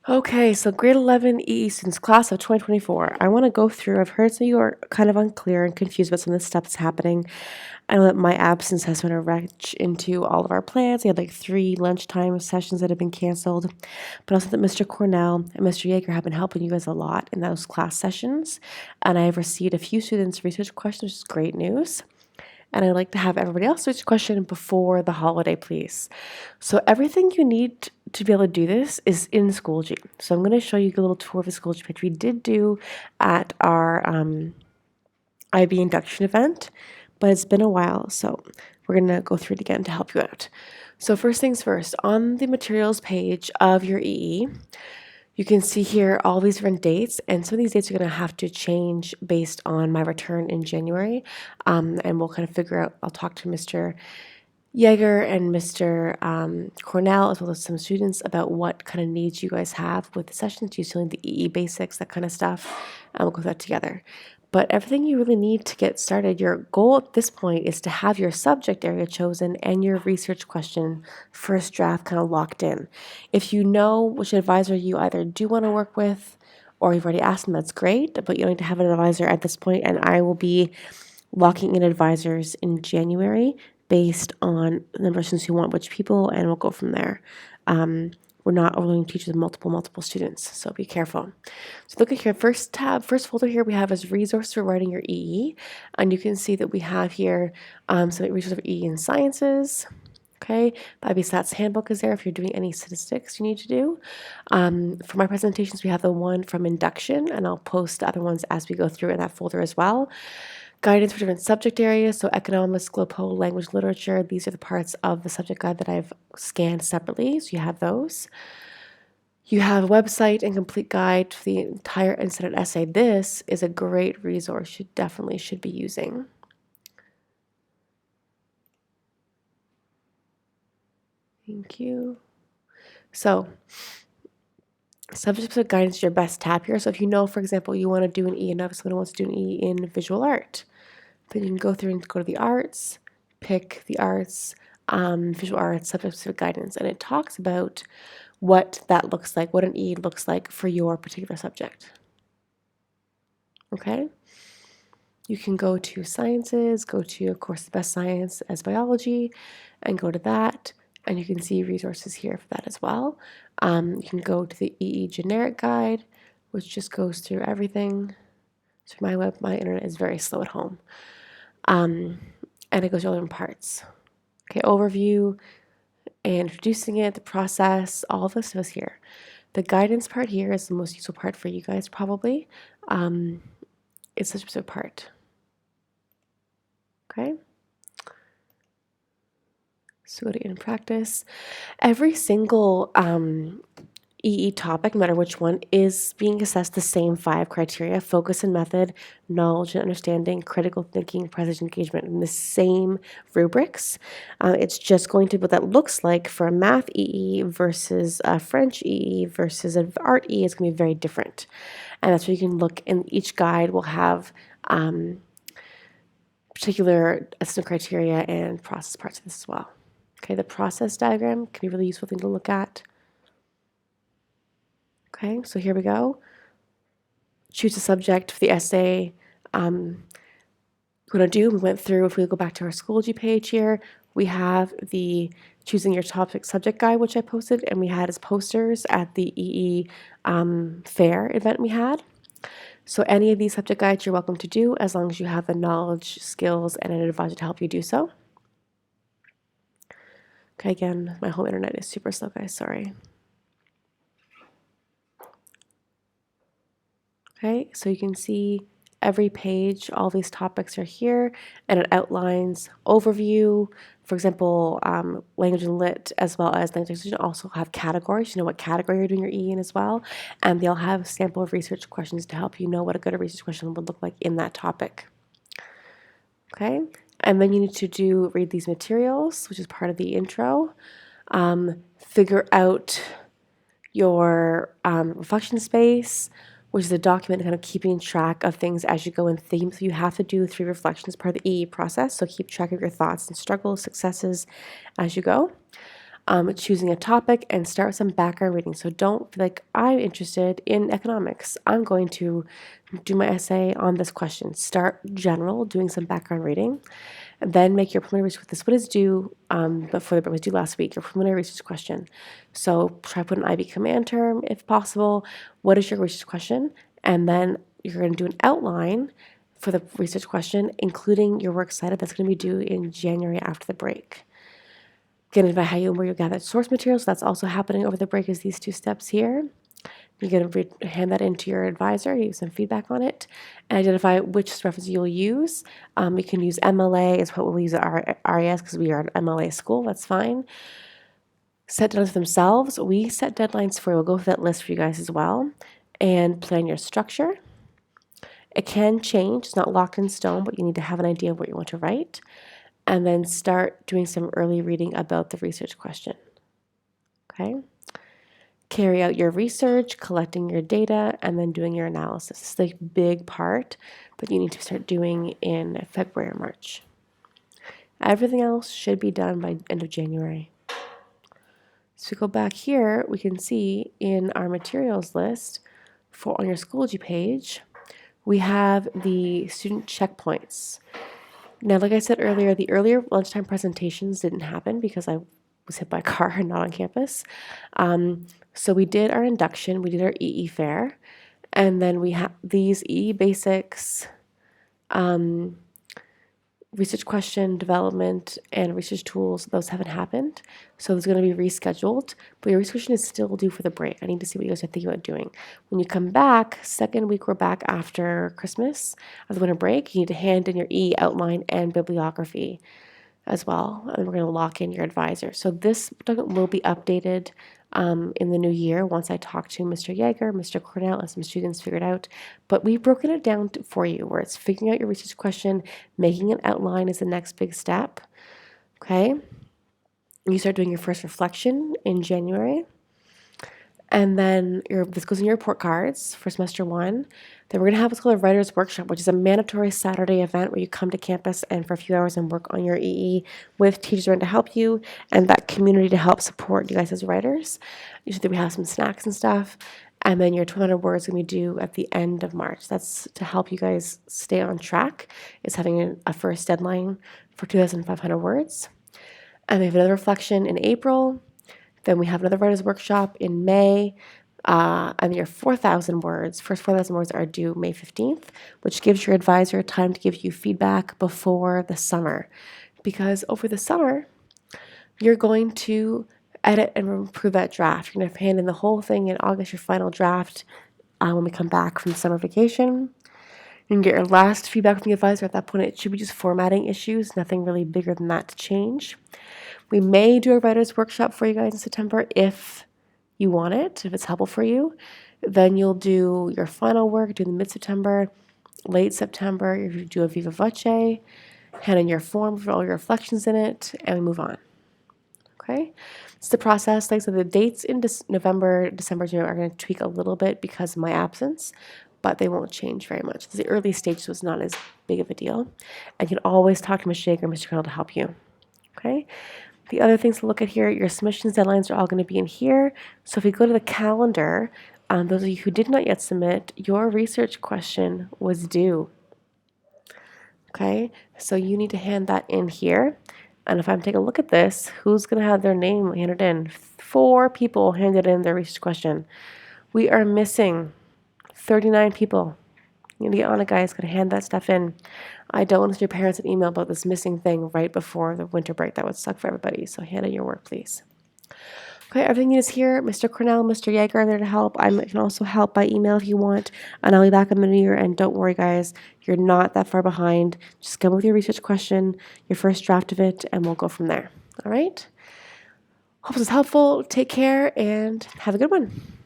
Okay, so grade 11 EE students, class of 2024. I want to go through, I've heard some of you are kind of unclear and confused about some of the stuff that's happening. I know that my absence has been a wrench into all of our plans. We had like 3 lunchtime sessions that have been canceled. But also that Mr. Cornell and Mr. Yeager have been helping you guys a lot in those class sessions. And I've received a few students' research questions, which is great news. And I'd like to have everybody else switch question before the holiday, please. So everything you need to be able to do this is in Schoology. So I'm going to show you a little tour of the Schoology page we did do at our IB induction event, but it's been a while, so we're going to go through it again to help you out. So first things first, on the materials page of your EE, you can see here all these different dates, and some of these dates are going to have to change based on my return in January, and we'll kind of figure out, I'll talk to Mr. Yeager and Mr. Cornell, as well as some students, about what kind of needs you guys have with the sessions, using the EE basics, that kind of stuff, and we'll go through that together. But everything you really need to get started, your goal at this point is to have your subject area chosen and your research question first draft kind of locked in. If you know which advisor you either do want to work with or you've already asked them, that's great, but you don't need to have an advisor at this point, and I will be locking in advisors in January based on the number of students who want which people, and we'll go from there. We're not overloading teachers with multiple students, so be careful. So look at here, first folder here we have is resource for writing your EE, and you can see that we have here some resources for EE in sciences. Okay, the IB Stats Handbook is there if you're doing any statistics you need to do. For my presentations, we have the one from induction, and I'll post the other ones as we go through in that folder as well. Guidance for different subject areas, so economics, global language, literature. These are the parts of the subject guide that I've scanned separately, so you have those. You have a website and complete guide for the entire incident essay. This is a great resource you definitely should be using. Thank you. So, subject guidance is your best tab here. So if you know, for example, you want to do an E and someone wants to do an E in visual art, then you can go through and go to the arts, pick the arts, visual arts, subject-specific guidance, and it talks about what that looks like, what an E looks like for your particular subject. Okay? You can go to sciences, go to, of course, the best science as biology, and go to that, and you can see resources here for that as well. You can go to the EE generic guide, which just goes through everything. So my internet is very slow at home. And it goes through all different parts. Okay, overview, and introducing it, the process, all of this is here. The guidance part here is the most useful part for you guys probably. It's such a part. Okay. So go to in practice. Every single EE topic, no matter which one, is being assessed the same 5 criteria: focus and method, knowledge and understanding, critical thinking, present engagement, in the same rubrics. It's just going to be what that looks like for a math EE versus a French EE versus an art EE is going to be very different. And that's where you can look, and each guide will have particular assessment criteria and process parts of this as well. Okay, the process diagram can be a really useful thing to look at. Okay, so here we go. Choose a subject for the essay. We went through, if we go back to our Schoology page here, we have the choosing your topic subject guide, which I posted, and we had as posters at the EE fair event we had. So any of these subject guides you're welcome to do, as long as you have the knowledge, skills, and an advisor to help you do so. Okay, again, my home internet is super slow, guys, sorry. Okay, so you can see every page, all these topics are here, and it outlines overview. For example, language and lit, as well as language and also have categories. You know what category you're doing your E in as well, and they'll have sample research questions to help you know what a good research question would look like in that topic. Okay, and then you need to read these materials, which is part of the intro. Figure out your reflection space, which is a document kind of keeping track of things as you go in theme. So you have to do 3 reflections part of the EE process. So keep track of your thoughts and struggles, successes as you go. choosing a topic, and start with some background reading. So don't feel like I'm interested in economics. I'm going to do my essay on this question. Start general, doing some background reading, and then make your preliminary research with this. What is due before the was due last week? Your preliminary research question. So try to put an IB command term if possible. What is your research question? And then you're going to do an outline for the research question, including your works cited. That's going to be due in January after the break. Get into how you and where you gather source materials. That's also happening over the break is these two steps here. You're going to hand that into your advisor, give some feedback on it, and identify which reference you'll use. You can use MLA is what we'll use at our RAS because we are an MLA school. That's fine. Set deadlines for themselves. We set deadlines for you. We'll go through that list for you guys as well. And plan your structure. It can change. It's not locked in stone, but you need to have an idea of what you want to write. And then start doing some early reading about the research question. Okay? Carry out your research, collecting your data, and then doing your analysis. This is a big part that you need to start doing in February or March. Everything else should be done by end of January. So we go back here, we can see in our materials list on your Schoology page, we have the student checkpoints. Now, like I said earlier, the earlier lunchtime presentations didn't happen because I was hit by a car and not on campus. So we did our induction, we did our EE fair, and then we have these EE basics, research question development, and research tools. Those haven't happened, so it's going to be rescheduled. But your research question is still due for the break. I need to see what you guys are thinking about doing. When you come back, second week we're back after Christmas, after the winter break, you need to hand in your EE outline and bibliography as well, and we're going to lock in your advisor. So this document will be updated in the new year once I talk to Mr. Yeager, Mr. Cornell, and some students figured out. But we've broken it down for you, where it's figuring out your research question, making an outline is the next big step. Okay, you start doing your first reflection in January. And then this goes in your report cards for semester 1. Then we're going to have what's called a writer's workshop, which is a mandatory Saturday event where you come to campus and for a few hours and work on your EE with teachers around to help you and that community to help support you guys as writers. Usually we have some snacks and stuff. And then your 1,200 words going to be due at the end of March. That's to help you guys stay on track. It's having a first deadline for 2,500 words. And we have another reflection in April. Then we have another writer's workshop in May, and your 4,000 words, first 4,000 words are due May 15th, which gives your advisor time to give you feedback before the summer. Because over the summer, you're going to edit and improve that draft. You're going to hand in the whole thing in August, your final draft, when we come back from summer vacation. You can get your last feedback from the advisor. At that point, it should be just formatting issues, nothing really bigger than that to change. We may do a writer's workshop for you guys in September if you want it, if it's helpful for you. Then you'll do your final work, do the mid-September, late September, you do a Viva Voce, hand in your form for all your reflections in it, and we move on. Okay? It's the process. Like I said, the dates in November, December, January are going to tweak a little bit because of my absence, but they won't change very much. The early stages was not as big of a deal. And you can always talk to Ms. Shaker or Mr. Connell to help you. Okay? The other things to look at here, your submissions deadlines are all going to be in here. So if we go to the calendar, those of you who did not yet submit, your research question was due. Okay, so you need to hand that in here. And if I'm taking a look at this, who's going to have their name handed in? 4 people handed in their research question. We are missing 39 people. You need to get on it, guys. Got to hand that stuff in. I don't want to send your parents an email about this missing thing right before the winter break. That would suck for everybody. So hand in your work, please. Okay, everything is here. Mr. Cornell, Mr. Yeager are there to help. I can also help by email if you want. And I'll be back in the new year. And don't worry, guys. You're not that far behind. Just come with your research question, your first draft of it, and we'll go from there. All right? Hope this is helpful. Take care and have a good one.